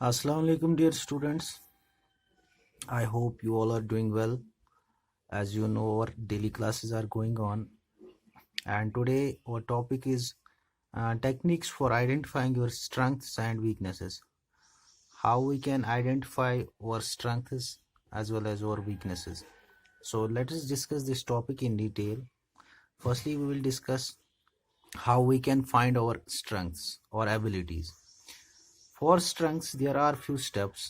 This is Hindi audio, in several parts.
Assalamu alaikum, dear students. I hope you all are doing well. As you know, our daily classes are going on, and today our topic is techniques for identifying your strengths and weaknesses. How we can identify our strengths as well as our weaknesses. So, let us discuss this topic in detail. Firstly, we will discuss how we can find our strengths or abilities. For strengths, there are few steps.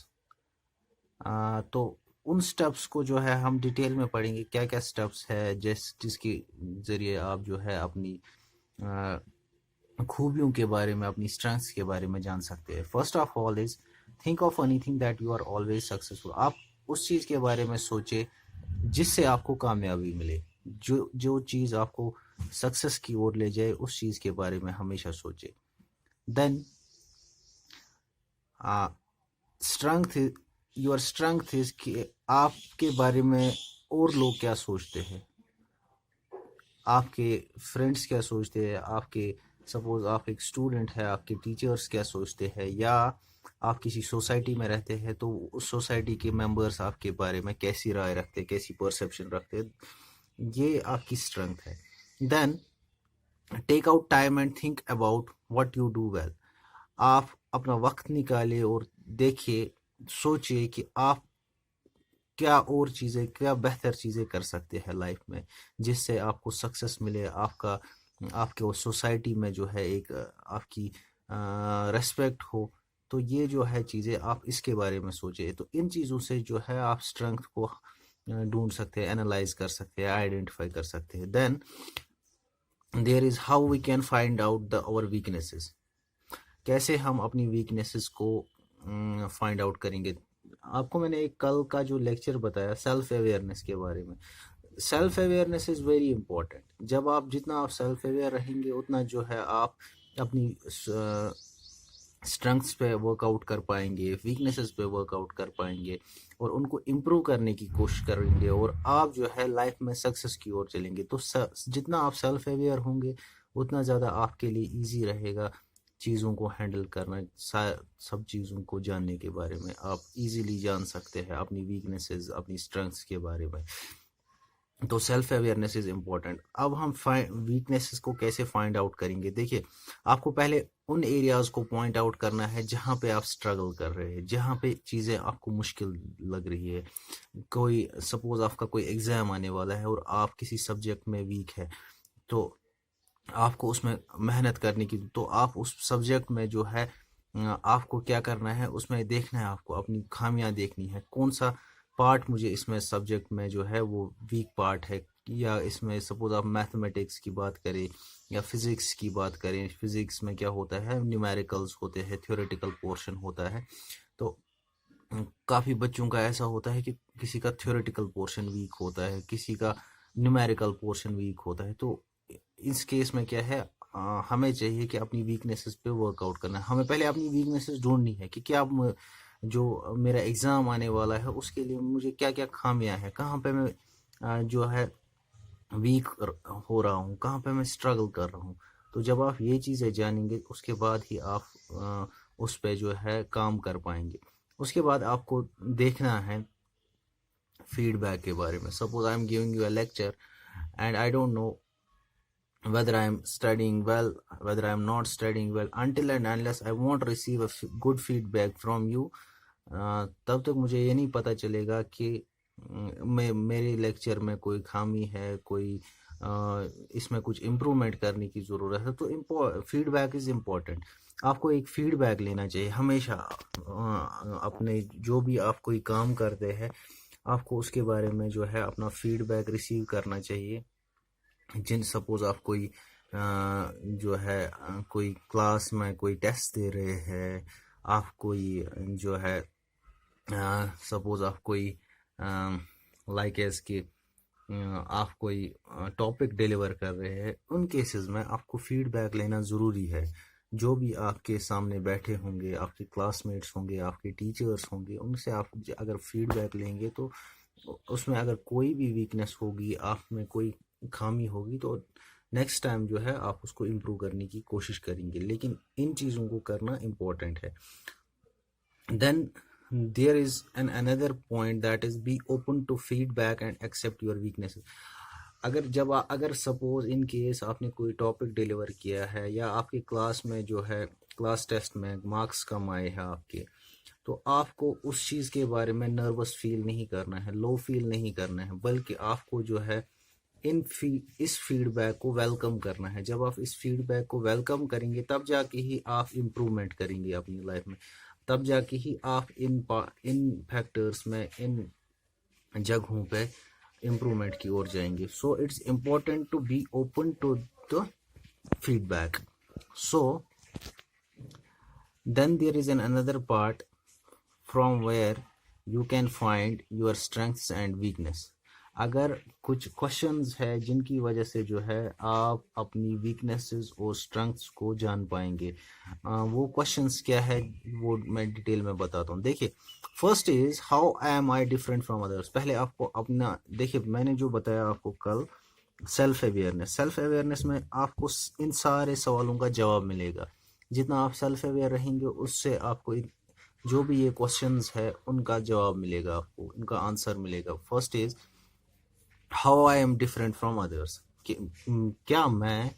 तो उन स्टेप्स को जो है हम डिटेल में पढ़ेंगे क्या क्या स्टेप्स है जिसके ज़रिए आप जो है अपनी खूबियों के बारे में अपनी स्ट्रेंथ्स के बारे में जान सकते हैं। First of all is think of anything that you are always successful. आप उस चीज़ के बारे में सोचे जिससे आपको कामयाबी मिले, जो जो चीज़ आपको सक्सेस की ओर ले जाए उस चीज़ के बारे में हमेशा सोचे। Then strength your strength is कि आपके बारे में और लोग क्या सोचते हैं, आपके फ्रेंड्स क्या सोचते हैं, आपके सपोज आप एक स्टूडेंट है, आपके टीचर्स क्या सोचते हैं, या आप किसी सोसाइटी में रहते हैं तो उस सोसाइटी के मेंबर्स आपके बारे में कैसी राय रखते हैं, कैसी परसेप्शन रखते हैं, ये आपकी स्ट्रेंथ है। Then take out time and think about what you do well. आप अपना वक्त निकालिए और देखिए, सोचिए कि आप क्या और चीज़ें, क्या बेहतर चीज़ें कर सकते हैं लाइफ में जिससे आपको सक्सेस मिले, आपका आपके सोसाइटी में जो है एक आपकी रेस्पेक्ट हो। तो ये जो है चीज़ें आप इसके बारे में सोचिए। तो इन चीज़ों से जो है आप स्ट्रेंथ को ढूंढ सकते हैं, एनालाइज कर सकते हैं, आइडेंटिफाई कर सकते हैं। Then there is how we can find out the our weaknesses. कैसे हम अपनी वीकनेसेस को फाइंड आउट करेंगे। आपको मैंने एक कल का जो लेक्चर बताया सेल्फ अवेयरनेस के बारे में। Self awareness is very important. जब आप जितना आप सेल्फ अवेयर रहेंगे उतना जो है आप अपनी स्ट्रेंथ्स पे वर्कआउट कर पाएंगे, वीकनेसेस पे वर्कआउट कर पाएंगे और उनको इम्प्रूव करने की कोशिश करेंगे और आप जो है लाइफ में सक्सेस की ओर चलेंगे। तो जितना आप सेल्फ अवेयर होंगे उतना ज़्यादा आपके लिए ईजी रहेगा चीज़ों को हैंडल करना। सब चीज़ों को जानने के बारे में आप इजीली जान सकते हैं, अपनी वीकनेसेस अपनी स्ट्रेंथ्स के बारे में। तो सेल्फ अवेयरनेस इज़ इम्पॉर्टेंट। अब हम वीकनेसेस को कैसे फाइंड आउट करेंगे। देखिए, आपको पहले उन एरियाज़ को पॉइंट आउट करना है जहाँ पे आप स्ट्रगल कर रहे हैं, जहाँ पे चीज़ें आपको मुश्किल लग रही है। कोई सपोज आपका कोई एग्ज़ाम आने वाला है और आप किसी सब्जेक्ट में वीक है, तो आपको उसमें मेहनत करने की, तो आप उस सब्जेक्ट में जो है आपको क्या करना है, उसमें देखना है, आपको अपनी खामियां देखनी है, कौन सा पार्ट मुझे इसमें सब्जेक्ट में जो है वो वीक पार्ट है। या इसमें सपोज आप मैथमेटिक्स की बात करें या फिज़िक्स की बात करें, फिज़िक्स में क्या होता है, न्यूमेरिकल्स होते हैं, थ्योरेटिकल पोर्शन होता है। तो काफ़ी बच्चों का ऐसा होता है कि किसी का थ्योरेटिकल पोर्शन वीक होता है, किसी का न्यूमेरिकल पोर्शन वीक होता है। तो इस केस में क्या है, हमें चाहिए कि अपनी वीकनेसेस पे वर्कआउट करना है। हमें पहले अपनी वीकनेसेस ढूंढनी है कि क्या जो मेरा एग्ज़ाम आने वाला है उसके लिए मुझे क्या क्या खामियां हैं, कहाँ पे मैं जो है वीक हो रहा हूँ, कहाँ पे मैं स्ट्रगल कर रहा हूँ। तो जब आप ये चीज़ें जानेंगे उसके बाद ही आप उस पे जो है काम कर पाएंगे। उसके बाद आपको देखना है फीडबैक के बारे में। Suppose I am giving you a lecture and I don't know whether I am studying well, whether I am not studying well, until and unless I won't receive a good feedback from you, तब तक मुझे ये नहीं पता चलेगा कि मेरे लेक्चर में कोई खामी है, कोई इसमें कुछ इम्प्रूवमेंट करने की ज़रूरत है। तो फीडबैक इज़ इम्पोर्टेंट। आपको एक फीडबैक लेना चाहिए हमेशा। अपने जो भी आप कोई काम करते हैं आपको उसके बारे में जो है अपना फीडबैक रिसीव करना चाहिए। सपोज आप कोई जो है कोई क्लास में कोई टेस्ट दे रहे हैं, आप कोई जो है सपोज आप कोई लाइक एज के आप कोई टॉपिक डिलीवर कर रहे हैं, उन केसेस में आपको फीडबैक लेना ज़रूरी है। जो भी आपके सामने बैठे होंगे, आपके क्लासमेट्स होंगे, आपके टीचर्स होंगे, उनसे आप अगर फीडबैक लेंगे तो उसमें अगर कोई भी वीकनेस होगी, आप में कोई खामी होगी, तो नेक्स्ट टाइम जो है आप उसको इम्प्रूव करने की कोशिश करेंगे। लेकिन इन चीज़ों को करना इम्पोर्टेंट है। Then there is another point, that is be open to feedback and accept your weaknesses. अगर सपोज इन केस आपने कोई टॉपिक डिलीवर किया है, या आपकी क्लास में जो है क्लास टेस्ट में मार्क्स कम आए हैं आपके, तो आपको उस चीज़ के बारे में नर्वस फील नहीं करना है, लो फील नहीं करना है, बल्कि आपको जो है इस फीडबैक को वेलकम करना है। जब आप इस फीडबैक को वेलकम करेंगे, तब जाके ही आप इम्प्रूवमेंट करेंगे अपनी लाइफ में, तब जाके ही आप इन फैक्टर्स में, इन जगहों पे इम्प्रूवमेंट की ओर जाएंगे। So it's important to be open to the feedback. So then there is another part from where you can find your strengths and weakness. अगर कुछ क्वेश्चंस है जिनकी वजह से जो है आप अपनी वीकनेसेस और स्ट्रेंथ्स को जान पाएंगे, वो क्वेश्चंस क्या है वो मैं डिटेल में बताता हूँ। देखिए, first is how am I different from others. पहले आपको अपना, देखिए मैंने जो बताया आपको कल, सेल्फ अवेयरनेस में आपको इन सारे सवालों का जवाब मिलेगा। जितना आप सेल्फ अवेयर रहेंगे, उससे आपको जो भी ये क्वेश्चंस है उनका जवाब मिलेगा, आपको उनका आंसर मिलेगा। First is how I am different from others, क्या मैं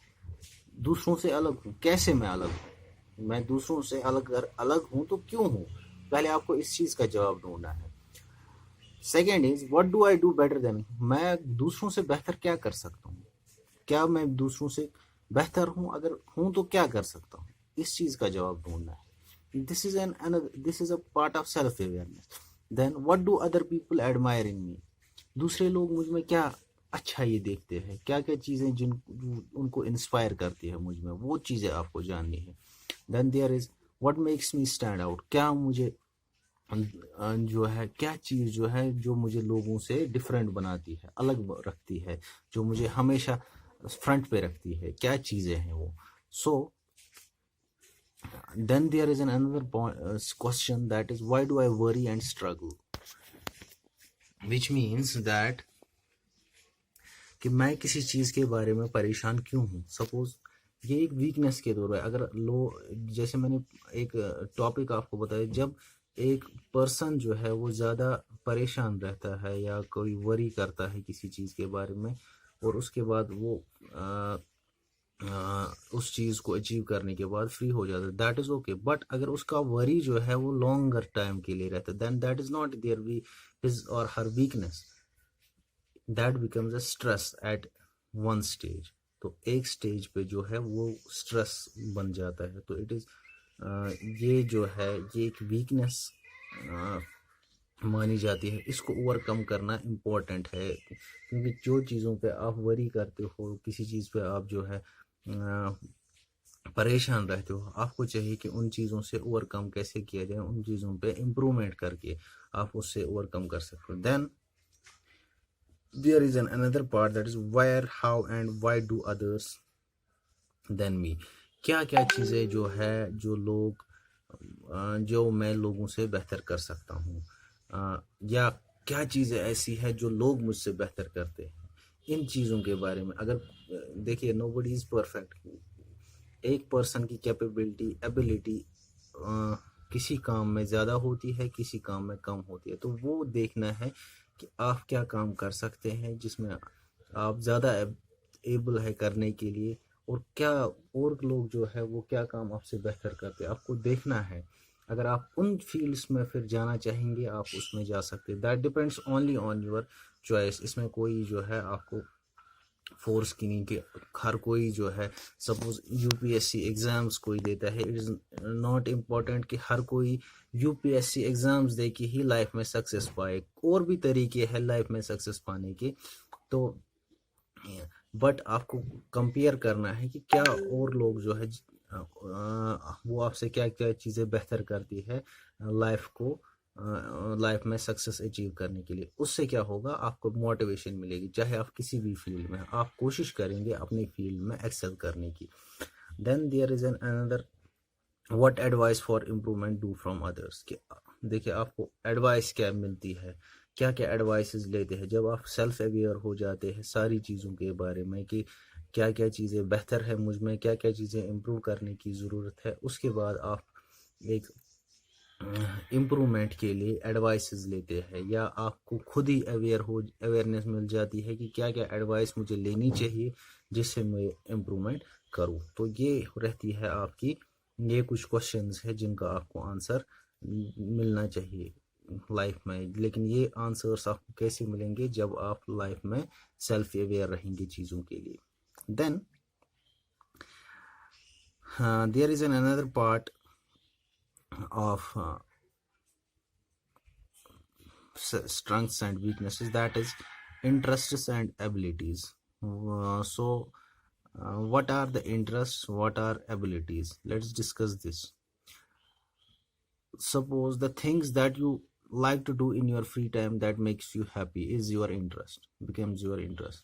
दूसरों से अलग हूँ, कैसे मैं अलग हूँ, मैं दूसरों से अलग हूँ तो क्यों हूँ, पहले आपको इस चीज का जवाब ढूंढना है। Second is what do I do better than, मैं दूसरों से बेहतर क्या कर सकता हूँ, क्या मैं दूसरों से बेहतर हूँ, अगर हूँ तो क्या कर सकता हूँ, इस चीज का जवाब ढूंढना है। This is a part of self awareness. Then what do other people admire in me, दूसरे लोग मुझ में क्या अच्छा ये देखते हैं, क्या क्या चीजें जिन उनको इंस्पायर करती है मुझ में, वो चीजें आपको जाननी है। Then there is what makes me stand out, क्या मुझे जो है, क्या चीज जो है जो मुझे लोगों से डिफरेंट बनाती है, अलग रखती है, जो मुझे हमेशा फ्रंट पे रखती है, क्या चीजें हैं वो। So then there is an another question, that is why do I worry and struggle, which means that कि मैं किसी चीज के बारे में परेशान क्यों हूँ। सपोज ये एक वीकनेस के तौर पर, अगर जैसे मैंने एक टॉपिक आपको बताया, जब एक पर्सन जो है वो ज़्यादा परेशान रहता है या कोई वरी करता है किसी चीज़ के बारे में, और उसके बाद वो उस चीज़ को अचीव करने के बाद फ्री हो जाता है, दैट इज़ ओके। बट अगर उसका वरी जो है वो लॉन्गर टाइम के लिए रहता है, then that is not their his or her weakness, that becomes a stress at one stage. तो एक स्टेज पे जो है वो स्ट्रेस बन जाता है। तो इट इज़ ये जो है ये एक वीकनेस मानी जाती है, इसको ओवरकम करना इम्पोर्टेंट है। क्योंकि जो चीज़ों पे आप वरी करते हो, किसी चीज़ पे आप जो है परेशान रहते हो, आपको चाहिए कि उन चीज़ों से ओवरकम कैसे किया जाए, उन चीज़ों पे इम्प्रूवमेंट करके आप उससे ओवरकम कर सकते हो। Then there is another part, that is where, how and why do others than me, क्या क्या चीज़ें जो है जो मैं लोगों से बेहतर कर सकता हूँ, या क्या चीज़ें ऐसी है जो लोग मुझसे बेहतर करते हैं, इन चीज़ों के बारे में। अगर देखिए, नोबडी इज़ परफेक्ट, एक पर्सन की कैपेबिलिटी, एबिलिटी किसी काम में ज़्यादा होती है, किसी काम में कम होती है। तो वो देखना है कि आप क्या काम कर सकते हैं जिसमें आप ज़्यादा एबल है करने के लिए, और क्या और लोग जो है वो क्या काम आपसे बेहतर करते हैं, आपको देखना है। अगर आप उन फील्ड्स में फिर जाना चाहेंगे, आप उसमें जा सकते हैं। That depends only on your choice. इसमें कोई जो है आपको फोर्स की नहीं कि हर कोई जो है, सपोज यूपीएससी एग्जाम्स कोई देता है, इट इज़ नॉट इम्पॉर्टेंट कि हर कोई यूपीएससी एग्जाम्स दे के ही लाइफ में सक्सेस पाए। और भी तरीके हैं लाइफ में सक्सेस पाने के। तो बट आपको कंपेयर करना है कि क्या और लोग जो है वो आपसे क्या क्या चीज़ें बेहतर करती है लाइफ में सक्सेस अचीव करने के लिए। उससे क्या होगा, आपको मोटिवेशन मिलेगी। चाहे आप किसी भी फील्ड में, आप कोशिश करेंगे अपनी फील्ड में एक्सेल करने की। Then there is an another, what advice for improvement do from others. देखिए, आपको एडवाइस क्या मिलती है, क्या क्या एडवाइसेस लेते हैं जब आप सेल्फ अवेयर हो जाते हैं सारी चीज़ों के बारे में, कि क्या क्या चीज़ें बेहतर है मुझ में, क्या क्या चीज़ें इम्प्रूव करने की ज़रूरत है। उसके बाद आप एक इम्प्रूवमेंट के लिए एडवाइसेस लेते हैं, या आपको खुद ही अवेयरनेस मिल जाती है कि क्या क्या एडवाइस मुझे लेनी चाहिए जिससे मैं इम्प्रूवमेंट करूं। तो ये रहती है आपकी, ये कुछ क्वेश्चंस है जिनका आपको आंसर मिलना चाहिए लाइफ में। लेकिन ये आंसर्स आपको कैसे मिलेंगे, जब आप लाइफ में सेल्फ अवेयर रहेंगे चीज़ों के लिए। Then there is an another part of strengths and weaknesses, that is interests and abilities. What are the interests, what are abilities? Let's discuss this. Suppose the things that you like to do in your free time that makes you happy is your interest, becomes your interest.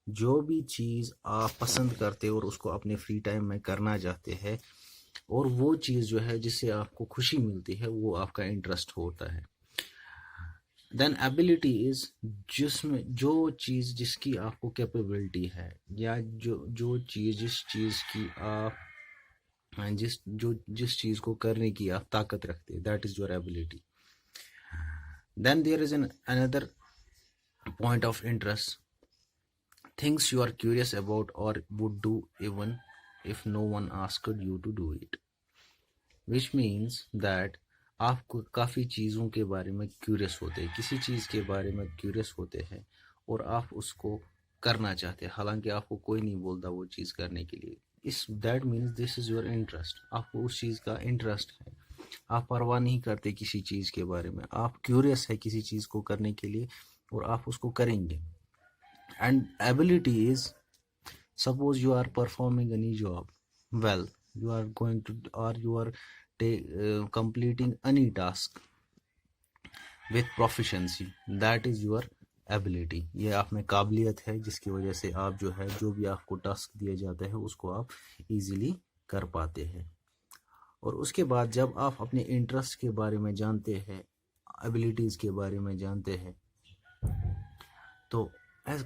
जो भी चीज़ आप पसंद करते हो और उसको अपने फ्री टाइम में करना चाहते हैं, और वो चीज़ जो है जिससे आपको खुशी मिलती है, वो आपका इंटरेस्ट होता है। देन एबिलिटी इज, जिसमें जो चीज़ जिसकी आपको कैपेबिलिटी है, या जो चीज़ जिस चीज़ की आप जिस चीज़ को करने की आप ताकत रखते हैं, that is your ability. Then there is an another point of interest, things you are curious about or would do even if no one asked you to do it, which means that आपको काफ़ी चीज़ों के बारे में क्यूरियस होते हैं, किसी चीज़ के बारे में क्यूरियस होते हैं और आप उसको करना चाहते हैं, हालांकि आपको कोई नहीं बोलता वो चीज़ करने के लिए। इस that means this is your interest, आपको उस चीज़ का इंटरेस्ट है, आप परवाह नहीं करते किसी चीज़ के बारे में, आप क्यूरियस है किसी चीज़ को करने के लिए और आप उसको करेंगे। And ability is, suppose you are performing any job well, you are going to, or you are completing any task with proficiency, that is your ability. ये आप में काबिलियत है जिसकी वजह से आप जो है, जो भी आपको टास्क दिया जाता है उसको आप इजीली कर पाते हैं। और उसके बाद जब आप अपने इंटरेस्ट के बारे में जानते हैं, एबिलिटीज़ के बारे में जानते हैं, तो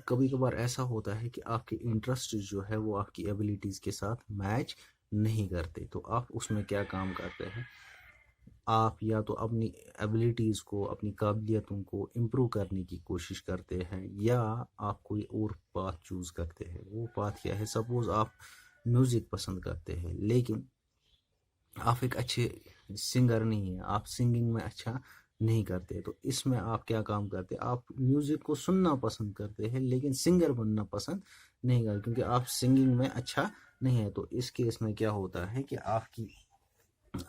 कभी कभार ऐसा होता है कि आपके इंटरेस्ट जो है वो आपकी एबिलिटीज़ के साथ मैच नहीं करते, तो आप उसमें क्या काम करते हैं, आप या तो अपनी एबिलिटीज़ को, अपनी काबिलियतों को इम्प्रूव करने की कोशिश करते हैं, या आप कोई और पाथ चूज़ करते हैं। वो पाथ क्या है, सपोज़ आप म्यूज़िक पसंद करते हैं लेकिन आप एक अच्छे सिंगर नहीं हैं, आप सिंगिंग में अच्छा नहीं करते, तो इसमें आप क्या काम करते हैं, आप म्यूज़िक को सुनना पसंद करते हैं लेकिन सिंगर बनना पसंद नहीं करते क्योंकि आप सिंगिंग में अच्छा नहीं है। तो इस केस में क्या होता है कि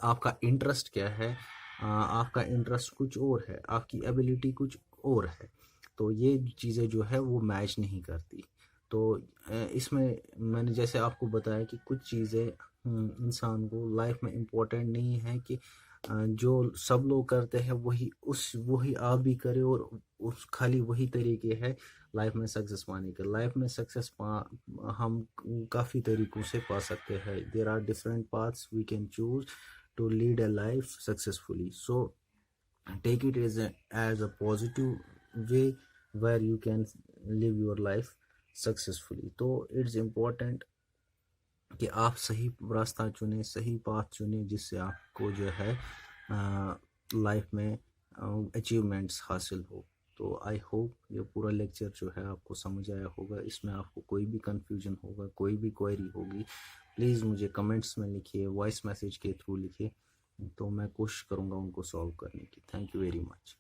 आपका इंटरेस्ट क्या है, आपका इंटरेस्ट कुछ और है, आपकी एबिलिटी कुछ और है, तो ये चीज़ें जो है वो मैच नहीं करती। तो इसमें मैंने जैसे आपको बताया कि कुछ चीज़ें इंसान को लाइफ में इम्पोर्टेंट नहीं है कि जो सब लोग करते हैं वही आप भी करें, और उस खाली वही तरीके है लाइफ में सक्सेस पाने के। लाइफ में सक्सेस हम काफ़ी तरीक़ों से पा सकते हैं। There are different paths we can choose to lead a life successfully, so take it as a positive way where you can live your life successfully। तो it's important कि आप सही रास्ता चुने, सही पाथ चुने, जिससे आपको जो है लाइफ में अचीवमेंट्स हासिल हो। तो आई होप ये पूरा लेक्चर जो है आपको समझ आया होगा। इसमें आपको कोई भी कंफ्यूजन होगा, कोई भी क्वेरी होगी, प्लीज़ मुझे कमेंट्स में लिखिए, वॉइस मैसेज के थ्रू लिखिए, तो मैं कोशिश करूँगा उनको सॉल्व करने की। Thank you very much.